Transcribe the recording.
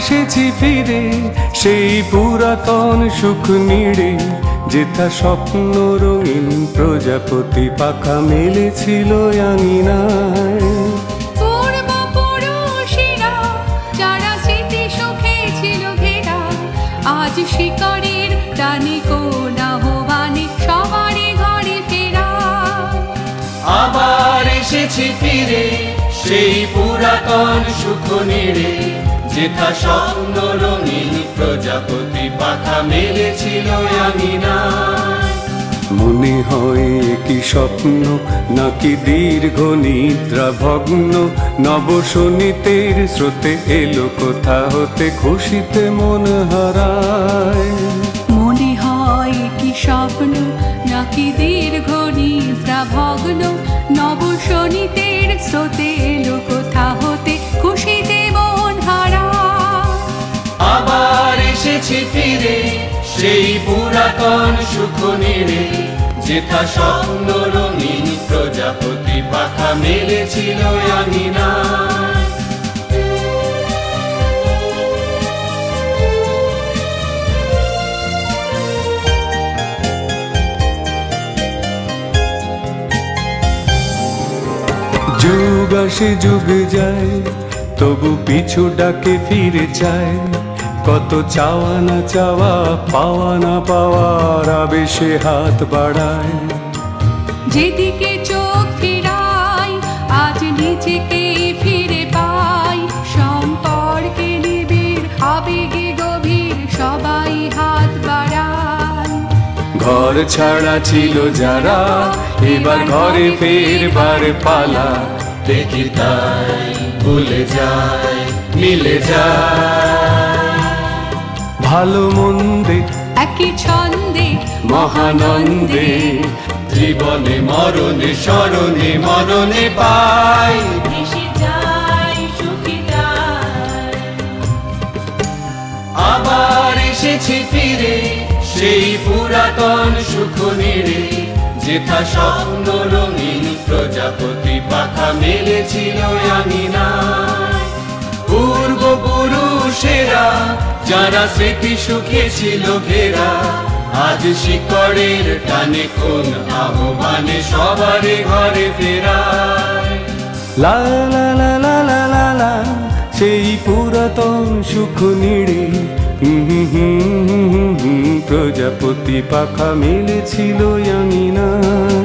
এসেছি ফিরে সেই পুরাতন সুখ নিড়ে, যেথা স্বপ্ন রঙিন প্রজাপতি পাখা মেলেছিল আঙিনায়। পূর্বপুরুষেরা যারা স্মৃতি সুখে ছিল ঘেরা, আজ শিকারের টানে কোন আহ্বানে সবারই ঘরে ফেরা। আবার এসেছি ফিরে সেই পুরাতন সুখ নিড়ে, যেথা স্বপ্ন রঙিন প্রজাপতি পাখা মেলেছিল আঙিনায়। মনে হয় কি স্বপ্ন নাকি দীর্ঘ নিদ্রা ভগ্ন, নবশোনিতের স্রোতে এলো কোথা হতে খুশিতে মন হারায়। মনে হয় কি স্বপ্ন নাকি দীর্ঘ নিদ্রা ভগ্ন, নবশোনিতের স্রোতে এলো কোথা হতে খুশিতে মন হারায়। আবার এসেছি ফিরে সেই পুরাতন সুখ নিড়ে, যেথা স্বপ্ন রঙিন প্রজাপতি পাখা মেলেছিল আঙিনায়। যুগ আসে যুগ যায়, তবু পিছু ডাকে ফিরে চায়। কত চাওয়া না চাওয়া, পাওয়া না পাওয়ার আবেশে হাত বাড়ায়। যেদিকে চোখ ফিরাই আজ নিজেকে ফিরে পাই, সম্পর্কে নিবিড় আবেগে গভীর সবাই হাত বাড়ায়। ঘর ছাড়া ছিল যারা এবার ঘরে ফেরবার পালা, দেখি তাই ভুলে যায় মিলে যায়। ভালো মন্দে একই ছন্দে মহানন্দে, জীবনে মরণে স্মরণে মরণে পাই। ভেসে যায় সুখিতায়। আবার এসেছি ফিরে সেই পুরাতন সুখ নিড়ে, যেথা স্বপ্ন রঙিন প্রজাপতি পাখা মেলেছিল আঙিনায়। পূর্বপুরুষেরা যারা স্মৃতি সুখে ছিল ঘেরা, আজ শিকড়ের টানে কোন আহ্বানে সবারে ঘরে ফেরায়। লা লা লা লা লা লা লা, সেই পুরাতন সুখ নিড়ে প্রজাপতি পাখা মেলেছিল আঙিনায়।